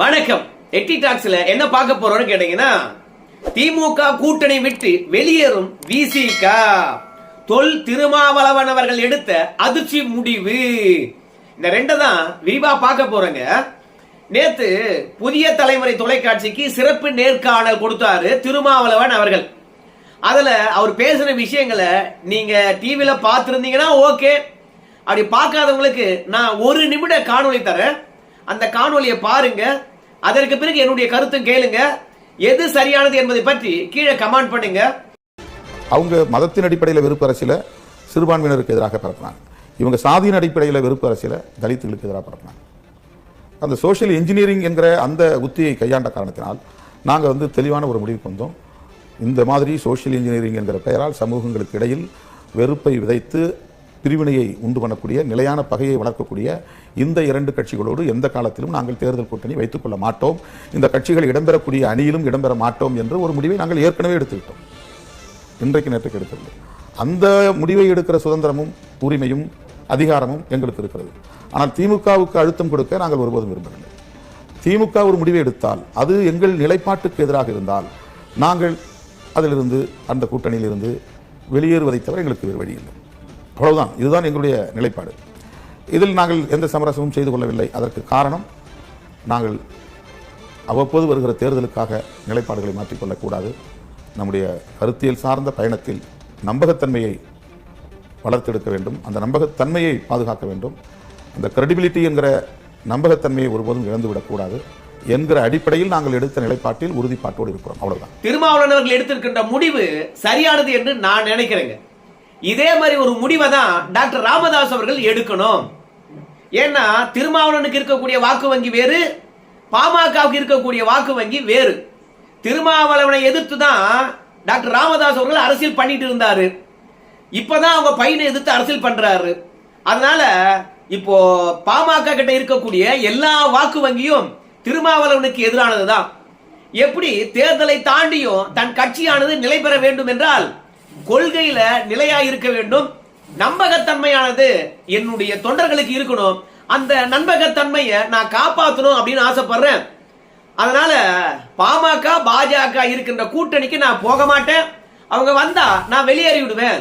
வணக்கம். எட்டி டாக்ஸ்ல என்ன பார்க்க போறோம்னு கேட்டீங்கன்னா, திமுக கூட்டணி விட்டு வெளியேறும் விசிக, தொல் திருமாவளவன் அவர்கள் எடுத்த அதிர்ச்சி முடிவு. இந்த ரெண்டை தான் விரிவா பார்க்க போறேங்க. நேத்து புதிய தலைமுறை தொலைக்காட்சிக்கு சிறப்பு நேர்காணல் கொடுத்தாரு திருமாவளவன் அவர்கள். அதுல அவர் பேசின விஷயங்களை நீங்க டிவில பார்த்திருந்தீங்கன்னா ஓகே, அப்படி பார்க்காதவங்களுக்கு நான் ஒரு நிமிட காணொளி தரேன். அந்த காணொலியை பாருங்க. அதற்கு பிறகு என்னுடைய கருத்தும் கேளுங்க. எது சரியானது என்பதை பற்றி கீழே கமெண்ட் பண்ணுங்க. அவங்க மதத்தின் அடிப்படையில் வெறுப்பு அரசியல சிறுபான்மையினருக்கு எதிராக பரப்பினாங்க. இவங்க சாதியின் அடிப்படையில் வெறுப்பு அரசியல தலித்துகளுக்கு எதிராக பரப்பினாங்க. அந்த சோசியல் இன்ஜினியரிங் என்கிற அந்த உத்தியை கையாண்ட காரணத்தினால் நாங்கள் தெளிவான ஒரு முடிவுக்கு வந்தோம். இந்த மாதிரி சோசியல் இன்ஜினியரிங் என்கிற பெயரால் சமூகங்களுக்கு இடையில் வெறுப்பை விதைத்து பிரிவினையை உண்டு பண்ணக்கூடிய, நிலையான பகையை வளர்க்கக்கூடிய இந்த இரண்டு கட்சிகளோடு எந்த காலத்திலும் நாங்கள் தேர்தல் கூட்டணி வைத்துக் கொள்ள மாட்டோம். இந்த கட்சிகள் இடம்பெறக்கூடிய அணியிலும் இடம்பெற மாட்டோம் என்று ஒரு முடிவை நாங்கள் ஏற்கனவே எடுத்துவிட்டோம். இன்றைக்கு நேற்றுக்கு எடுக்கவில்லை. அந்த முடிவை எடுக்கிற சுதந்திரமும் உரிமையும் அதிகாரமும் எங்களுக்கு இருக்கிறது. ஆனால் திமுகவுக்கு அழுத்தம் கொடுக்க நாங்கள் ஒருபோதும் விரும்பவில்லை. திமுக ஒரு முடிவை எடுத்தால் அது எங்கள் நிலைப்பாட்டுக்கு எதிராக இருந்தால் நாங்கள் அதிலிருந்து, அந்த கூட்டணியிலிருந்து வெளியேறுவதை தவிர எங்களுக்கு வேறு வழி இல்லை. அவ்வளவுதான். இதுதான் எங்களுடைய நிலைப்பாடு. இதில் நாங்கள் எந்த சமரசமும் செய்து கொள்ளவில்லை. அதற்கு காரணம், நாங்கள் அவ்வப்போது வருகிற தேர்தலுக்காக நிலைப்பாடுகளை மாற்றிக்கொள்ளக்கூடாது. நம்முடைய கருத்தியல் சார்ந்த பயணத்தில் நம்பகத்தன்மையை வளர்த்தெடுக்க வேண்டும். அந்த நம்பகத்தன்மையை பாதுகாக்க வேண்டும். அந்த கிரெடிபிலிட்டி என்கிற நம்பகத்தன்மையை ஒருபோதும் இழந்துவிடக்கூடாது என்கிற அடிப்படையில் நாங்கள் எடுத்த நிலைப்பாட்டில் உறுதிப்பாட்டோடு இருக்கிறோம். அவ்வளவுதான். திருமாவளவன் அவர்கள் எடுத்திருக்கின்ற முடிவு சரியானது என்று நான் நினைக்கிறேங்க. இதே மாதிரி ஒரு முடிவை தான் டாக்டர் ராமதாஸ் அவர்கள் எடுக்கணும். ஏன்னா திருமாவளவனுக்கு இருக்கக்கூடிய வாக்கு வங்கி வேறு, பாமகவுக்கு இருக்கக்கூடிய வாக்கு வங்கி வேறு. திருமாவளவனை எதிர்த்து தான் டாக்டர் ராமதாஸ் அவர்கள் அரசியல் பண்ணிட்டு இருந்தாரு. இப்பதான் அவங்க பையனை எதிர்த்து அரசியல் பண்றாரு. அதனால இப்போ பாமக கிட்ட இருக்கக்கூடிய எல்லா வாக்கு வங்கியும் திருமாவளவனுக்கு எதிரானதுதான். எப்படி தேர்தலை தாண்டியும் தன் கட்சியானது நிலை பெற வேண்டும் என்றால் கொள்கையில நிலையா இருக்க வேண்டும். நம்பகத்தன்மையானது என்னுடைய தொண்டர்களுக்கு இருக்கணும். அந்த நம்பகத்தன்மையை நான் காப்பாற்றணும் அப்படின்னு ஆசைப்படுறேன். அதனால பாமக பாஜக இருக்கின்ற கூட்டணிக்கு நான் போக மாட்டேன். அவங்க வந்தா நான் வெளியேறி விடுவேன்.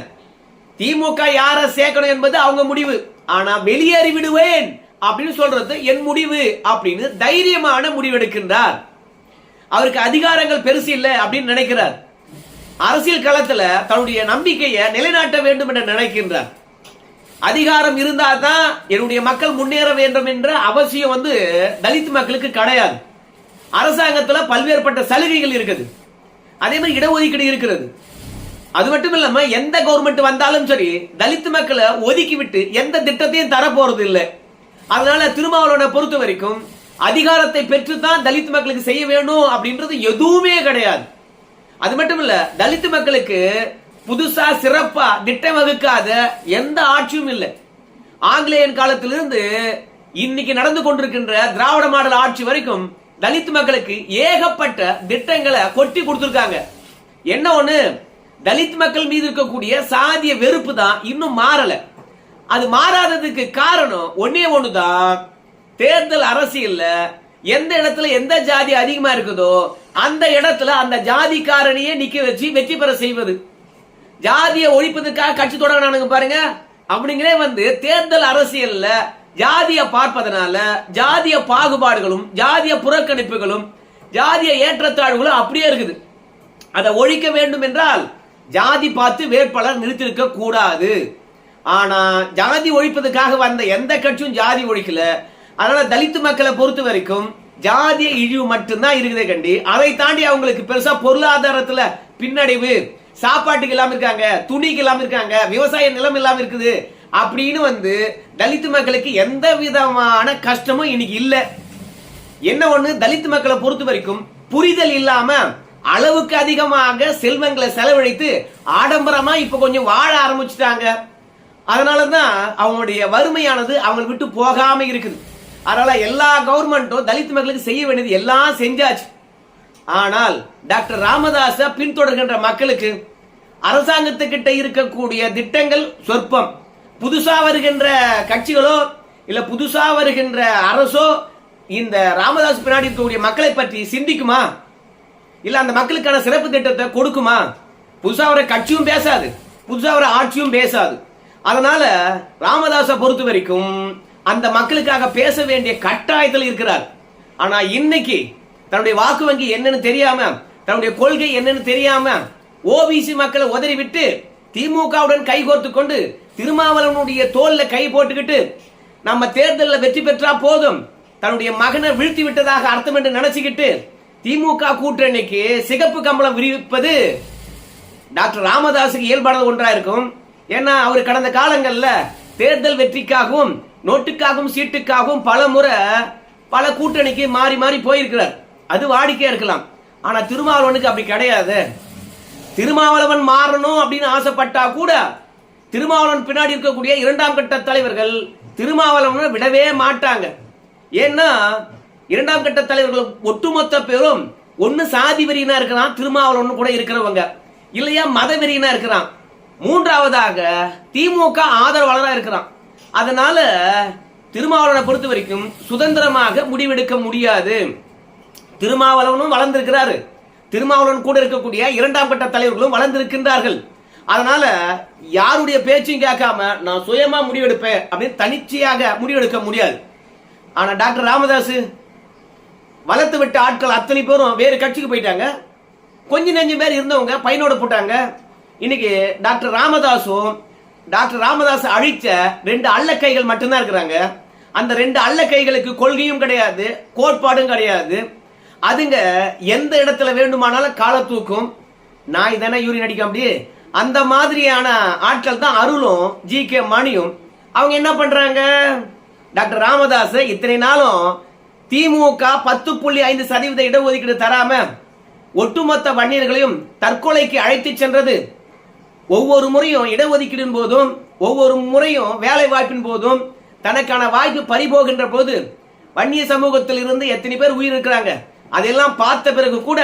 திமுக யார சேர்க்கணும் என்பது அவங்க முடிவு. ஆனா வெளியேறி விடுவேன் அப்படின்னு சொல்றது என் முடிவு அப்படின்னு தைரியமான முடிவெடுக்கின்றார். அவருக்கு அதிகாரங்கள் பெருசு இல்லை அப்படின்னு நினைக்கிறார். அரசியல் களத்துல தன்னுடைய நம்பிக்கையை நிலைநாட்ட வேண்டும் என்று நினைக்கின்றார். அதிகாரம் இருந்தாதான் என்னுடைய மக்கள் முன்னேற வேண்டும் என்ற அவசியம் தலித் மக்களுக்கு கிடையாது. அரசாங்கத்துல பல்வேறுபட்ட சலுகைகள் இருக்குது. அதே மாதிரி இடஒதுக்கீடு இருக்கிறது. அது மட்டும் இல்லாம எந்த கவர்மெண்ட் வந்தாலும் சரி தலித் மக்களை ஒதுக்கி விட்டு எந்த திட்டத்தையும் தர போறது இல்லை. அதனால திருமாவளவனை பொறுத்த வரைக்கும் அதிகாரத்தை பெற்றுத்தான் தலித் மக்களுக்கு செய்ய வேணும் அப்படின்றது எதுவுமே கிடையாது. அது மட்டும் இல்ல, தலித் மக்களுக்கு புதுசா சிறப்பா திட்டம் வகுக்காத எந்த ஆட்சியும் இல்லை. ஆங்கிலேயன் காலத்திலிருந்து இன்னைக்கு நடந்து கொண்டிருக்கின்ற திராவிட மாடல் ஆட்சி வரைக்கும் தலித் மக்களுக்கு ஏகப்பட்ட திட்டங்களை கொட்டி கொடுத்திருக்காங்க. என்ன ஒண்ணு, தலித் மக்கள் மீது இருக்கக்கூடிய சாதிய வெறுப்பு தான் இன்னும் மாறல. அது மாறாததுக்கு காரணம் ஒன்னே ஒண்ணுதான், தேர்தல் அரசியல்ல எந்த இடத்துல எந்த ஜாதி அதிகமா இருக்குதோ அந்த இடத்துல அந்த ஜாதி காரணியை நிக்க வச்சு வெற்றி பெற செய்வது. ஜாதியை ஒழிப்பதற்காக கட்சி தொடங்கினானுங்க பாருங்க. அப்படிங்களே தேர்தல் அரசியல்ல ஜாதிய பார்ப்பதனால ஜாதிய பாகுபாடுகளும் ஜாதிய புறக்கணிப்புகளும் ஜாதிய ஏற்றத்தாழ்வுகளும் அப்படியே இருக்குது. அதை ஒழிக்க வேண்டும் என்றால் ஜாதி பார்த்து வேட்பாளர் நிறுத்திருக்க கூடாது. ஆனா ஜாதி ஒழிப்பதற்காக வந்த எந்த கட்சியும் ஜாதி ஒழிக்கல. அதனால தலித் மக்களை பொறுத்த வரைக்கும் ஜாதிய இழிவு மட்டும்தான் இருக்குதே கண்டி, அதை தாண்டி அவங்களுக்கு பெருசா பொருளாதாரத்துல பின்னடைவு, சாப்பாட்டுக்கு இல்லாம இருக்காங்க, துணிக்கு இல்லாம இருக்காங்க, விவசாய நிலம் இல்லாம இருக்குது அப்படின்னு தலித் மக்களுக்கு எந்த விதமான கஷ்டமும் இன்னைக்கு இல்ல. என்ன ஒண்ணு, தலித் மக்களை பொறுத்த வரைக்கும் புரிதல் இல்லாம அளவுக்கு அதிகமாக செல்வங்களை செலவழித்து ஆடம்பரமா இப்ப கொஞ்சம் வாழ ஆரம்பிச்சுட்டாங்க. அதனாலதான் அவங்களுடைய வறுமையானது அவங்க விட்டு போகாம இருக்குது. அதனால எல்லா கவர்மெண்ட்டும் தலித் மக்களுக்கு செய்ய வேண்டியது எல்லாம் செஞ்சாச்சு. ஆனால் டாக்டர் ராமதாஸ பின்தொடர்கின்ற மக்களுக்கு அரசாங்கத்துக்கிட்ட இருக்கக்கூடிய திட்டங்கள் சொற்பம். புதுசா வருகின்ற கட்சிகளோ இல்ல புதுசா வருகின்ற அரசோ இந்த ராமதாஸ் பின்னாடி இருக்கக்கூடிய மக்களை பற்றி சிந்திக்குமா? இல்ல அந்த மக்களுக்கான சிறப்பு திட்டத்தை கொடுக்குமா? புதுசா வர கட்சியும் பேசாது, புதுசா வர ஆட்சியும் பேசாது. அதனால ராமதாஸை பொறுத்த வரைக்கும் அந்த மக்களுக்காக பேச வேண்டிய கட்டாயத்தில் இருக்கிறார். ஆனா இன்னைக்கு தன்னுடைய வாக்கு வங்கி என்னன்னு தெரியாம, தன்னுடைய கொள்கை என்னன்னு தெரியாம ஓபிசி மக்களை உதறிவிட்டு திமுகவுடன் கைகோர்த்து கொண்டு திருமாவளவனுடைய தோல்ல கை போட்டுக்கிட்டு நம்ம தேர்தலில் வெற்றி பெற்றா போதும், தன்னுடைய மகனை வீழ்த்தி விட்டதாக அர்த்தம் என்று நினைச்சுக்கிட்டு திமுக கூட்டணிக்கு சிகப்பு கம்பளம் விரிவிப்பது டாக்டர் ராமதாஸுக்கு இயல்பானது ஒன்றா இருக்கும். ஏன்னா அவர் கடந்த காலங்கள்ல தேர்தல் வெற்றிக்காகவும் நோட்டுக்காகவும் சீட்டுக்காகவும் பல முறை பல கூட்டணிக்கு மாறி மாறி போயிருக்கிறார். அது வாடிக்கையா இருக்கலாம். ஆனா திருமாவளவனுக்கு அப்படி கிடையாது. திருமாவளவன் மாறணும் அப்படின்னு ஆசைப்பட்டா கூட திருமாவளவன் பின்னாடி இருக்கக்கூடிய இரண்டாம் கட்ட தலைவர்கள் திருமாவளவனை விடவே மாட்டாங்க. ஏன்னா இரண்டாம் கட்ட தலைவர்கள் ஒட்டுமொத்த பேரும் ஒன்னு சாதி வெறியினா இருக்கிறான், திருமாவளவன் கூட இருக்கிறவங்க, இல்லையா மத வெறியினா இருக்கிறான், மூன்றாவதாக திமுக ஆதரவாளரா இருக்கிறான். அதனால திருமாவளவனை பொறுத்த வரைக்கும் சுதந்திரமாக முடிவெடுக்க முடியாது. திருமாவளவனும் வளர்ந்திருக்கிறாரு, திருமாவளவன் கூட இருக்கக்கூடிய இரண்டாம் கட்ட தலைவர்களும் வளர்ந்திருக்கின்றார்கள். அதனால யாருடைய பேச்சையும் கேட்காம நான் சுயமா முடிவெடுப்பேன் அப்படின்னு தனிச்சையாக முடிவெடுக்க முடியாது. ஆனா டாக்டர் ராமதாஸ் வளர்த்து விட்ட ஆட்கள் அத்தனை பேரும் வேறு கட்சிக்கு போயிட்டாங்க. கொஞ்சம் நெஞ்சு பேர் இருந்தவங்க பையனோட போட்டாங்க. இன்னைக்கு டாக்டர் ராமதாஸ் அழிச்ச 2 அல்லக்கைகள் மட்டும்தான் இருக்கிறாங்க. அந்த 2 அல்லக்கைகளுக்கு கொள்கையும் கிடையாது, கோட்பாடும் கிடையாது. அதுங்க எந்த இடத்துல வேண்டுமானாலும் கால தூக்கும். நாய் தானே யூரின் அடிக்க அப்படி அந்த மாதிரியான ஆட்கள் தான் அருளும் ஜி.கே. மணியும். அவங்க என்ன பண்றாங்க? டாக்டர் ராமதாஸ் இத்தனை நாளும் திமுக 10.5% இடஒதுக்கீடு தராம ஒட்டுமொத்த வன்னியர்களையும் தற்கொலைக்கு அழைத்து சென்றது. ஒவ்வொரு முறையும் இடஒதுக்கீடின் போதும் ஒவ்வொரு முறையும் வேலை வாய்ப்பின் போதும் தனக்கான வாய்ப்பு பறிபோகின்ற போது வன்னிய சமூகத்தில் இருந்து எத்தனை பேர் உயிர் இருக்கிறாங்க அதெல்லாம் பார்த்த பிறகு கூட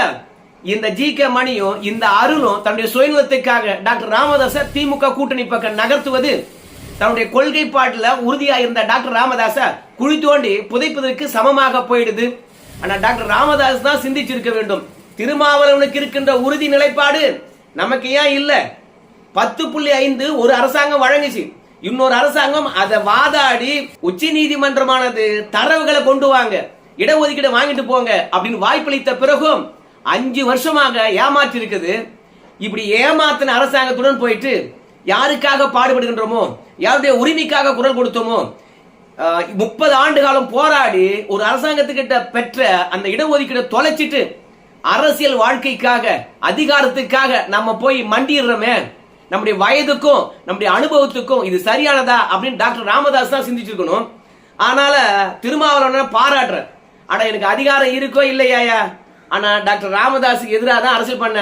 இந்த ஜி.கே. மணியும் இந்த அருளும் தன்னுடைய சுயநலத்துக்காக டாக்டர் ராமதாஸை திமுக கூட்டணி பக்கம் நகர்த்துவது தன்னுடைய கொள்கை பாட்டுல உறுதியா இருந்த டாக்டர் ராமதாஸ குழி தோண்டி புதைப்பதற்கு சமமாக போயிடுது. ஆனா டாக்டர் ராமதாஸ் தான் சிந்திச்சிருக்க வேண்டும். திருமாவளவனுக்கு இருக்கின்ற உறுதி நிலைப்பாடு நமக்கு ஏன் இல்ல? 10.5 ஒரு அரசாங்கம் வழங்குச்சு, இன்னொரு அரசாங்கம் அதை வாதாடி உச்ச நீதிமன்றமானது தரவுகளை கொண்டு வாங்க, இடஒதுக்கீடு வாங்கிட்டு போங்க அப்படின்னு வாய்ப்பளித்த பிறகும் 5 வருஷமாக ஏமாற்றி இருக்குது. இப்படி ஏமாத்தின அரசாங்கத்துடன் போயிட்டு யாருக்காக பாடுபடுகின்றோமோ, யாருடைய உரிமைக்காக குரல் கொடுத்தோமோ, 30 ஆண்டு காலம் போராடி ஒரு அரசாங்கத்துக்கிட்ட பெற்ற அந்த இடஒதுக்கீடு தொலைச்சிட்டு அரசியல் வாழ்க்கைக்காக அதிகாரத்துக்காக நம்ம போய் மண்டிடுறோமே, நம்முடைய வயதுக்கும் நம்முடைய அனுபவத்துக்கும் இது சரியானதா அப்படின்னு டாக்டர் ராமதாஸ் தான் சிந்திச்சிருக்கணும். ஆனால திருமாவளவனை பாராட்டுற, ஆனா எனக்கு அதிகாரம் இருக்கோ இல்லையா, ஆனா டாக்டர் ராமதாஸுக்கு எதிராக தான் அரசியல் பண்ண,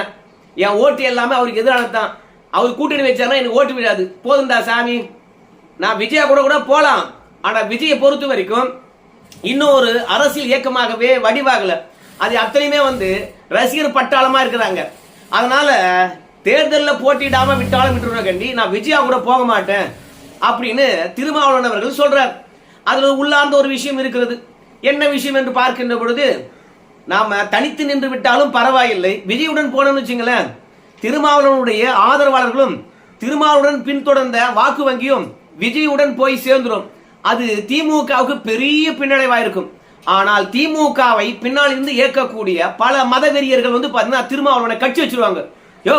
என் ஓட்டு எல்லாமே அவருக்கு எதிரானதான். அவர் கூட்டணி வச்சாருன்னா எனக்கு ஓட்டு விடாது, போதும்டா சாமி, நான் விஜயா கூட போலாம். ஆனா விஜயை பொறுத்த வரைக்கும் இன்னொரு அரசியல் இயக்கமாகவே வடிவாகல. அது அத்தனையுமே ரசிகர் பட்டாளமா இருக்கிறாங்க. அதனால தேர்தலில் போட்டியிடாம விட்டாலும் விட்டுருவ கண்டி நான் விஜயா கூட போக மாட்டேன் அப்படின்னு திருமாவளவன் அவர்கள் சொல்றார். அதுல உள்ளார்ந்த ஒரு விஷயம் இருக்கிறது. என்ன விஷயம் என்று பார்க்கின்ற பொழுது, நாம தனித்து நின்று விட்டாலும் பரவாயில்லை, விஜயுடன் போனோம்னு வச்சுங்களேன், திருமாவளவனுடைய ஆதரவாளர்களும் திருமாவளவனுடன் பின்தொடர்ந்த வாக்கு வங்கியும் விஜயுடன் போய் சேர்ந்துடும். அது திமுகவுக்கு பெரிய பின்னடைவாயிருக்கும். ஆனால் திமுகவை பின்னால் இருந்து இயக்கக்கூடிய பல மதவெறியர்கள் பாத்தீங்கன்னா திருமாவளவனை கட்சி வச்சிருவாங்க. யோ,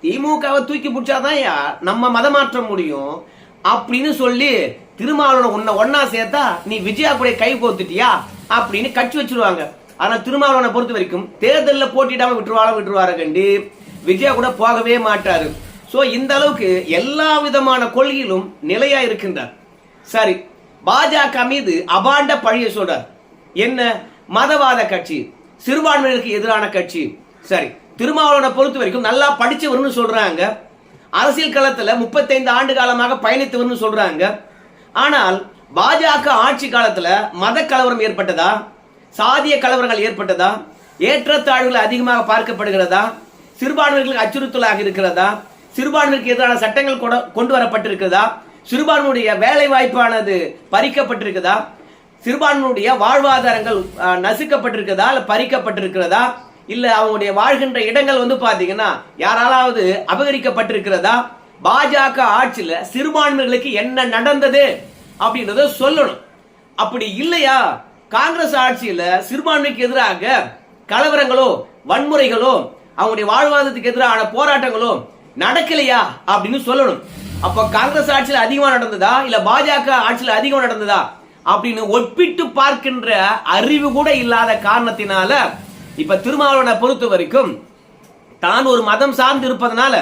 திமுகவை தூக்கி பிடிச்சாதான் நம்ம மதம் மாற்ற முடியும் அப்படின்னு சொல்லி திருமாவளவனை ஒன்னா சேர்த்தா நீ விஜயா கூட கை கோத்துட்டியா அப்படின்னு கட்சி வச்சிருவாங்க. ஆனா திருமாவளவனை பொறுத்த வரைக்கும் தேர்தலில் போட்டியிடாம விட்டுருவார கண்டி விஜயா கூட போகவே மாட்டாரு. சோ இந்த அளவுக்கு எல்லா விதமான கொள்கையிலும் நிலையா இருக்கின்றார். சரி, பாஜக மீது அபாண்ட பழிய சொல்றார். என்ன? மதவாத கட்சி, சிறுபான்மையினருக்கு எதிரான கட்சி. சரி, திருமாவளவனை பொறுத்த வரைக்கும் நல்லா படிச்சவர்னு சொல்றாங்க, அரசியல் களத்துல 35 ஆண்டு காலமாக பயணித்தவர்னு சொல்றாங்க. ஆனால் பாஜக ஆட்சி காலத்துல மத கலவரம் ஏற்பட்டதா, சாதிய கலவரங்கள் ஏற்பட்டதா, ஏற்றத்தாழ்வுகள் அதிகமாக பார்க்கப்படுகிறதா, சிறுபான்மைகளுக்கு அச்சுறுத்தலாக இருக்கிறதா, சிறுபான்மைக்கு எதிரான சட்டங்கள் கொண்டு வரப்பட்டிருக்கிறதா, சிறுபான்மையுடைய வேலை வாய்ப்பானது பறிக்கப்பட்டிருக்குதா, சிறுபான்மையுடைய வாழ்வாதாரங்கள் நசுக்கப்பட்டிருக்கிறதா இல்ல பறிக்கப்பட்டிருக்கிறதா இல்ல அவங்களுடைய வாழ்கின்ற இடங்கள் வந்து பாத்தீங்கன்னா யாராலாவது அபகரிக்கப்பட்டிருக்கிறதா, பாஜக ஆட்சியில சிறுபான்மைகளுக்கு என்ன நடந்தது அப்படின்றத சொல்லணும். அப்படி இல்லையா காங்கிரஸ் ஆட்சியில சிறுபான்மைக்கு எதிராக கலவரங்களோ வன்முறைகளோ அவங்களுடைய வாழ்வாதாரத்துக்கு எதிரான போராட்டங்களோ நடக்கலையா அப்படின்னு சொல்லணும். அப்ப காங்கிரஸ் ஆட்சியில் அதிகமா நடந்ததா இல்ல பாஜக ஆட்சியில் அதிகமா நடந்ததா அப்படின்னு ஒப்பிட்டு பார்க்கின்ற அறிவு கூட இல்லாத காரணத்தினால இப்ப திருமாவளவனை பொறுத்த வரைக்கும் தான் ஒரு மதம் சார்ந்து இருப்பதனால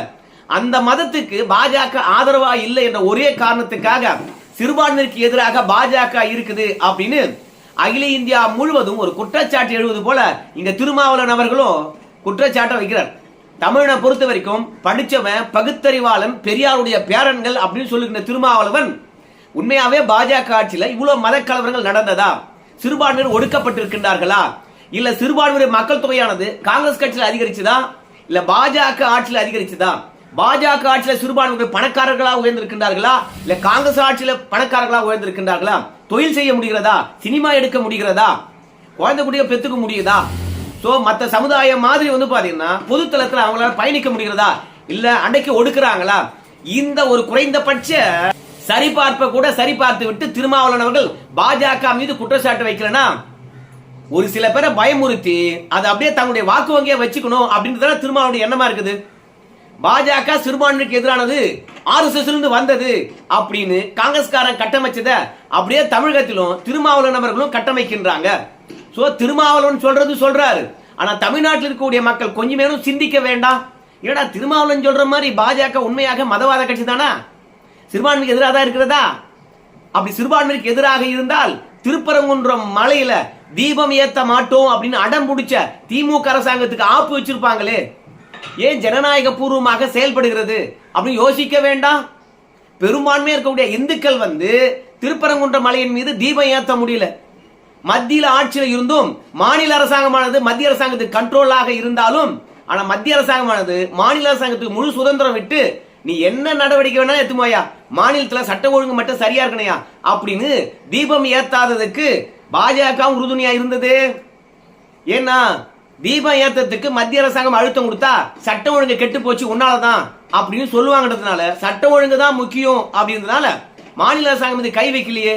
அந்த மதத்துக்கு பாஜக ஆதரவா இல்லை என்ற ஒரே காரணத்துக்காக சிறுபான்மைக்கு எதிராக பாஜக இருக்குது அப்படின்னு அகில இந்தியா முழுவதும் ஒரு குற்றச்சாட்டு எழுவது போல இங்க திருமாவளவன் அவர்களும் குற்றச்சாட்டை வைக்கிறார். தமிழனை பொறுத்த வரைக்கும் படிச்சவன் பகுத்தறிவாளன் பெரியாருடைய பேரன்கள் அப்படின்னு சொல்லுகின்ற திருமாவளவன் உண்மையாவே பாஜக ஆட்சியில இவ்வளவு மத கலவரங்கள் நடந்ததா, சிறுபான்மையினர் ஒடுக்கப்பட்டிருக்கின்றார்களா, இல்ல சிறுபான்மையினர் மக்கள் தொகையானது காங்கிரஸ் கட்சியில் அதிகரிச்சுதா இல்ல பாஜக ஆட்சியில் அதிகரிச்சுதா, பாஜக ஆட்சியில சிறுபான்மையினர் பணக்காரர்களா உயர்ந்திருக்கின்றார்களா இல்ல காங்கிரஸ் ஆட்சியில பணக்காரர்களா உயர்ந்திருக்கின்றார்களா, தொழில் செய்ய முடிகிறதா, சினிமா எடுக்க முடிகிறதா, குழந்தை குடிய பெத்துக்க முடியுதா, சோ மத்த சமுதாயம் மாதிரி வந்து பாத்தீங்கன்னா பொதுத்தளத்துல அவங்களால பயணிக்க முடிகிறதா இல்ல அன்னைக்கு ஒடுக்குறாங்களா, இந்த ஒரு குறைந்தபட்ச சரிபார்ப்பை கூட சரிபார்த்து விட்டு திருமாவளவன் அவர்கள் பாஜக மீது குற்றச்சாட்டு வைக்கலனா ஒரு சில பேரை பயமுறுத்தி அதை அப்படியே தங்களுடைய வாக்கு வங்கியா வச்சுக்கணும் அப்படின்றத திருமாவளவனுடைய எண்ணமா இருக்குது. பாஜக சிறுபான்மைக்கு எதிரானது RSS இருந்து வந்தது அப்படின்னு காங்கிரஸ்காரன் கட்டமைச்சத அப்படியே தமிழகத்திலும் திருமாவளவன் அவர்களும் கட்டமைக்கின்றாங்க. சோ திருமாவளவன் சொல்றாரு, ஆனா தமிழ்நாட்டில் இருக்கக்கூடிய மக்கள் கொஞ்சம் நேரம் சிந்திக்க வேண்டாம். ஏடா திருமாவளவன் சொல்ற மாதிரி பாஜக உண்மையாக மதவாத கட்சி தானா, சிறுபான்மைக்கு எதிராக தான் இருக்கிறதா? அப்படி சிறுபான்மைக்கு எதிராக இருந்தால் திருப்பரங்குன்றம் மலையில தீபம் ஏத்த மாட்டோம் அப்படின்னு அடம் பிடிச்ச திமுக அரசாங்கத்துக்கு ஆப்பு வச்சிருப்பாங்களே, ஏன் ஜனநாயக பூர்வமாக செயல்படுகிறது அப்படின்னு யோசிக்க வேண்டாம். பெரும்பான்மையா இருக்கக்கூடிய இந்துக்கள் வந்து திருப்பரங்குன்ற மலையின் மீது தீபம் ஏத்த முடியல. மத்தியில ஆட்சியில் இருந்தும் மாநில அரசாங்கமானது மத்திய அரசாங்கத்துக்கு கண்ட்ரோலாக இருந்தாலும், ஆனா மத்திய அரசாங்கமானது மாநில அரசாங்கத்துக்கு முழு சுதந்திரம் விட்டு நீ என்ன நடவடிக்கை வேணா எத்துமாயா, மாநிலத்துல சட்ட ஒழுங்கு மட்டும் சரியா இருக்கணையா அப்படின்னு தீபம் ஏத்தாததுக்கு பாஜக உறுதுணையா இருந்தது. ஏன்னா தீபம் ஏத்தத்துக்கு மத்திய அரசாங்கம் அழுத்தம் கொடுத்தா சட்ட ஒழுங்கு கெட்டு போச்சு உன்னாலதான் அப்படின்னு சொல்லுவாங்கன்றதுனால சட்ட ஒழுங்கு தான் முக்கியம் அப்படின்றதுனால மாநில அரசாங்கம் இது கை வைக்கலையே.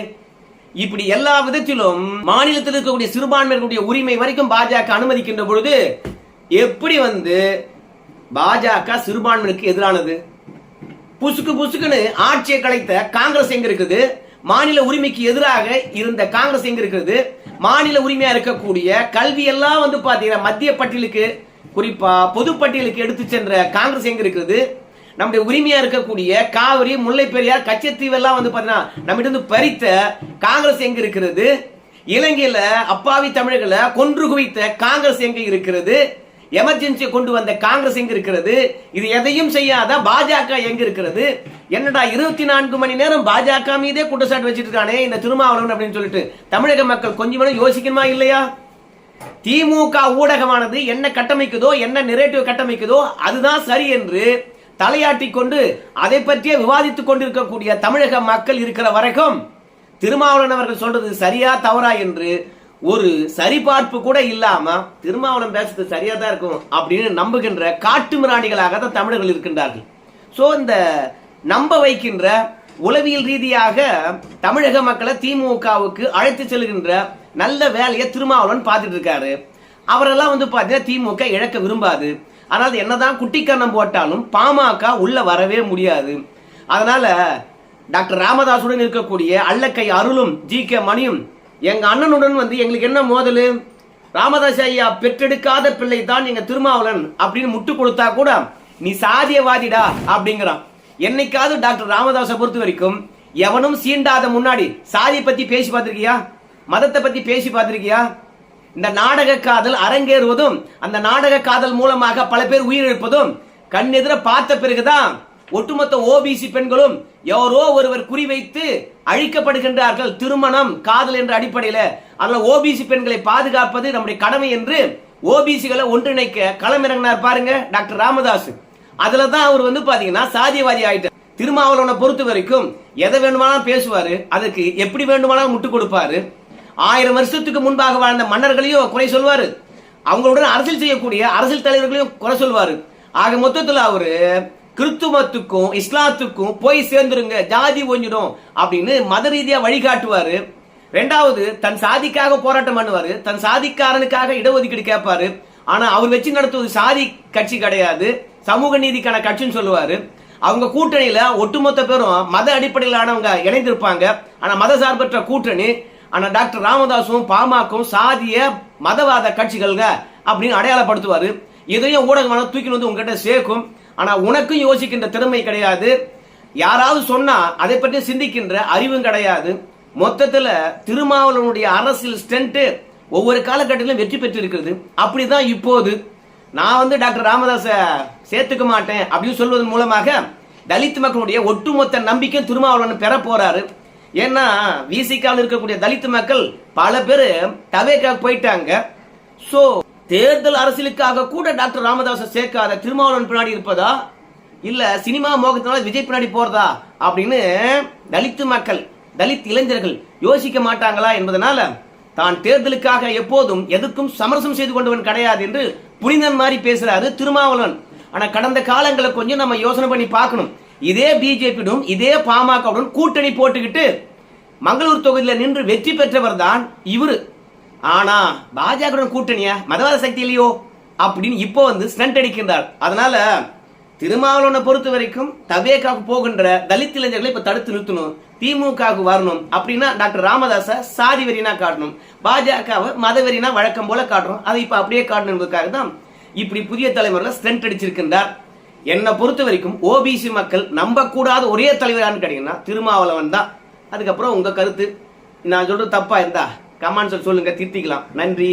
இப்படி எல்லா விதத்திலும் மாநிலத்தில் இருக்கக்கூடிய சிறுபான்மையினருடைய உரிமை வரைக்கும் பாஜக அனுமதிக்கின்ற பொழுது எப்படி வந்து பாஜக சிறுபான்மையினருக்கு எதிரானது? புசுக்கு புசுக்குன்னு ஆட்சியை கலைத்த காங்கிரஸ் எங்க இருக்குது? மாநில உரிமைக்கு எதிராக இருந்த காங்கிரஸ் எங்க இருக்கிறது? மாநில உரிமையா இருக்கக்கூடிய கல்வி எல்லாம் வந்து பாத்தீங்கன்னா மத்திய பட்டியலுக்கு குறிப்பா பொது பட்டியலுக்கு எடுத்து சென்ற காங்கிரஸ் எங்க இருக்கிறது? நம்முடைய உரிமையா இருக்கக்கூடிய காவிரி முல்லை பெரியார் கச்சத்தீவு எல்லாம் வந்து பாத்தீங்கன்னா நம்ம இருந்து பறித்த காங்கிரஸ் எங்க இருக்கிறது? இலங்கையில அப்பாவி தமிழர்களை கொன்று குவித்த காங்கிரஸ் எங்க இருக்கிறது? எமர்ஜென்சியை கொண்டு வந்த காங்கிரஸ் எங்க இருக்கிறது? இது எதையும் செய்யாத பாஜக எங்க இருக்கிறது? என்னடா 24 மணி நேரம் பாஜக மீதே குற்றச்சாட்டு வச்சிட்டு இருக்கானே இந்த திருமாவளவன் அப்படின்னு சொல்லிட்டு தமிழக மக்கள் கொஞ்சம் யோசிக்கணுமா இல்லையா? திமுக ஊடகமானது என்ன கட்டமைக்குதோ என்ன நெரேட்டிவ் கட்டமைக்குதோ அதுதான் சரி என்று தலையாட்டி கொண்டு அதை பற்றிய விவாதித்துக் கொண்டிருக்கக்கூடிய தமிழக மக்கள் இருக்கிற வரைக்கும் திருமாவளவன் அவர்கள் சொல்றது சரியா தவறா என்று ஒரு சரிபார்ப்பு கூட இல்லாம திருமாவளவன் பேசுறது சரியா தான் இருக்கும் அப்படின்னு நம்புகின்ற காட்டு மிராண்டிகளாக தான் தமிழர்கள் இருக்கின்றார்கள். சோ இந்த நம்ப வைக்கின்ற உளவியல் ரீதியாக தமிழக மக்களை திமுகவுக்கு அழைத்து செல்கின்ற நல்ல வேலையை திருமாவளவன் பார்த்துட்டு இருக்காரு. அவரெல்லாம் வந்து பாத்தீங்கன்னா திமுக இழக்க விரும்பாது. ஆனால் என்னதான் குட்டிக்கண்ணம் போட்டாலும் பாமக உள்ள வரவே முடியாது. அதனால டாக்டர் ராமதாசுடன் இருக்கக்கூடிய அல்லக்கை அருளும் ஜி.கே. மணியும் எங்க அண்ணனுடன் வந்து எங்களுக்கு என்ன மோதல், ராமதாஸ் ஐயா பெற்றெடுக்காத பிள்ளை தான் எங்க திருமாவளவன் அப்படின்னு முட்டு கொடுத்தா கூட நீ சாதியவாதிடா அப்படிங்கிறான். என்னைக்காவது டாக்டர் ராமதாஸை பொறுத்த வரைக்கும் எவனும் சீண்டாத முன்னாடி சாதியை பத்தி பேசி பார்த்திருக்கியா? மதத்தை பத்தி பேசி பார்த்திருக்கியா? இந்த நாடக காதல் அரங்கேறுவதும் அந்த நாடக காதல் மூலமாக பல பேர் உயிரிழப்பதும் கண்ணெதிர பார்த்த பிறகுதான் ஒட்டுமொத்த ஓபிசி பெண்களும் யாரோ ஒருவர் குறிவைத்து அழிக்கப்படுகின்றார்கள். திருமணம் காதல் என்ற அடிப்படையில் அதனால ஓபிசி பெண்களை பாதுகாப்பது நம்முடைய கடமை என்று ஓபிசிகளை ஒன்றிணைக்க களமிறங்கினார் பாருங்க டாக்டர் ராமதாஸ். அதுலதான் அவர் வந்து பாத்தீங்கன்னா சாதியவாதி ஆயிட்டார். திருமாவளவனை பொறுத்த வரைக்கும் எதை வேண்டுமானாலும் பேசுவாரு, அதுக்கு எப்படி வேண்டுமானாலும் முட்டு கொடுப்பாரு. 1000 வருஷத்துக்கு முன்பாக வாழ்ந்த மன்னர்களையும் குறை சொல்வாரு, அவங்களுடன் அரசியல் செய்யக்கூடிய அரசியல் தலைவர்களையும் குறை சொல்வாரு. ஆக மொத்தத்தில் அவரு கிறிஸ்துவத்துக்கும் இஸ்லாத்துக்கும் போய் சேர்ந்துருங்க, ஜாதி ஒஞ்சிடும் அப்படின்னு மத ரீதியா வழிகாட்டுவாரு. ரெண்டாவது, தன் சாதிக்காக போராட்டம் பண்ணுவாரு, தன் சாதிக்காரனுக்காக இடஒதுக்கீடு கேட்பாரு. ஆனா அவர் வச்சு நடத்துவது சாதி கட்சி கிடையாது, சமூக நீதிக்கான கட்சின்னு சொல்லுவாரு. அவங்க கூட்டணியில ஒட்டுமொத்த பேரும் மத அடிப்படையிலானவங்க இணைந்திருப்பாங்க. ஆனா மத சார்பற்ற கூட்டணி. ஆனா டாக்டர் ராமதாசும் பாமகவும் சாதிய மதவாத கட்சிகள்ங்க அப்படின்னு அடையாளப்படுத்துவாரு. இதையும் ஊடகமான தூக்கி வந்து உங்ககிட்ட சேர்க்கும். ஆனா உனக்கும் யோசிக்கின்ற திறமை கிடையாது, யாராவது சொன்னா அதை பற்றி சிந்திக்கின்ற அறிவும் கிடையாது. மொத்தத்துல திருமாவளவனுடைய அரசியல் ஸ்டென்ட் ஒவ்வொரு காலகட்டத்திலும் வெற்றி பெற்று இருக்கிறது. அப்படிதான் இப்போது நான் வந்து டாக்டர் ராமதாஸ சேர்த்துக்க மாட்டேன் அப்படின்னு சொல்வதன் மூலமாக தலித் மக்களுடைய ஒட்டுமொத்த நம்பிக்கை திருமாவளவன் பெற போறாரு. ஏன்னா விசிகாவில் இருக்கக்கூடிய தலித் மக்கள் பல பேர் டவேக்காக போயிட்டாங்க. சோ தேர்தல் அரசியலுக்காக கூட டாக்டர் ராமதாஸை சேர்க்காத திருமாவளவன் பின்னாடி இருப்பதா இல்ல சினிமா மோகத்தினால விஜய் பின்னாடி போறதா அப்படின்னு தலித் மக்கள், தலித் இளைஞர்கள் யோசிக்க மாட்டாங்களா என்பதனால தான் தேர்தலுக்காக எப்போதும் எதுக்கும் சமரசம் செய்து கொண்டவன் கிடையாது என்று புனிதன் மாதிரி பேசுறாரு திருமாவளவன். ஆனா கடந்த காலங்களை கொஞ்சம் நம்ம யோசனை பண்ணி பார்க்கணும். இதே பிஜேபியுடன் இதே பாமகவுடன் கூட்டணி போட்டுக்கிட்டு மங்களூர் தொகுதியில் நின்று வெற்றி பெற்றவர் தான் இவரு. ஆனா பாஜக கூட்டணியா மதவாத சக்தி இல்லையோ அப்படின்னு இப்போ வந்து ஸ்டண்ட் அடிக்கின்றார். அதனால திருமாவளவனை பொறுத்த வரைக்கும் தவேக்காக போகின்ற தலித் இளைஞர்களை இப்ப தடுத்து நிறுத்தணும், திமுக வரணும் அப்படின்னா டாக்டர் ராமதாஸ சாதி வெறினா காட்டணும், பாஜகவை மதவெறினா வழக்கம் போல காட்டணும். அதை இப்ப அப்படியே காட்டணும் என்பதற்காக தான் இப்படி புதிய தலைமுறையில் ஸ்டண்ட் அடிச்சிருக்கின்றார். என்னை பொறுத்த வரைக்கும் ஓபிசி மக்கள் நம்ப கூடாத ஒரே தலைவரான்னு கேட்டீங்கன்னா திருமாவளவன் தான். அதுக்கப்புறம் உங்க கருத்து, நான் சொல்றது தப்பா இருந்தா கமெண்ட்ஸ் சொல்லுங்க, திருத்திக்கலாம். நன்றி.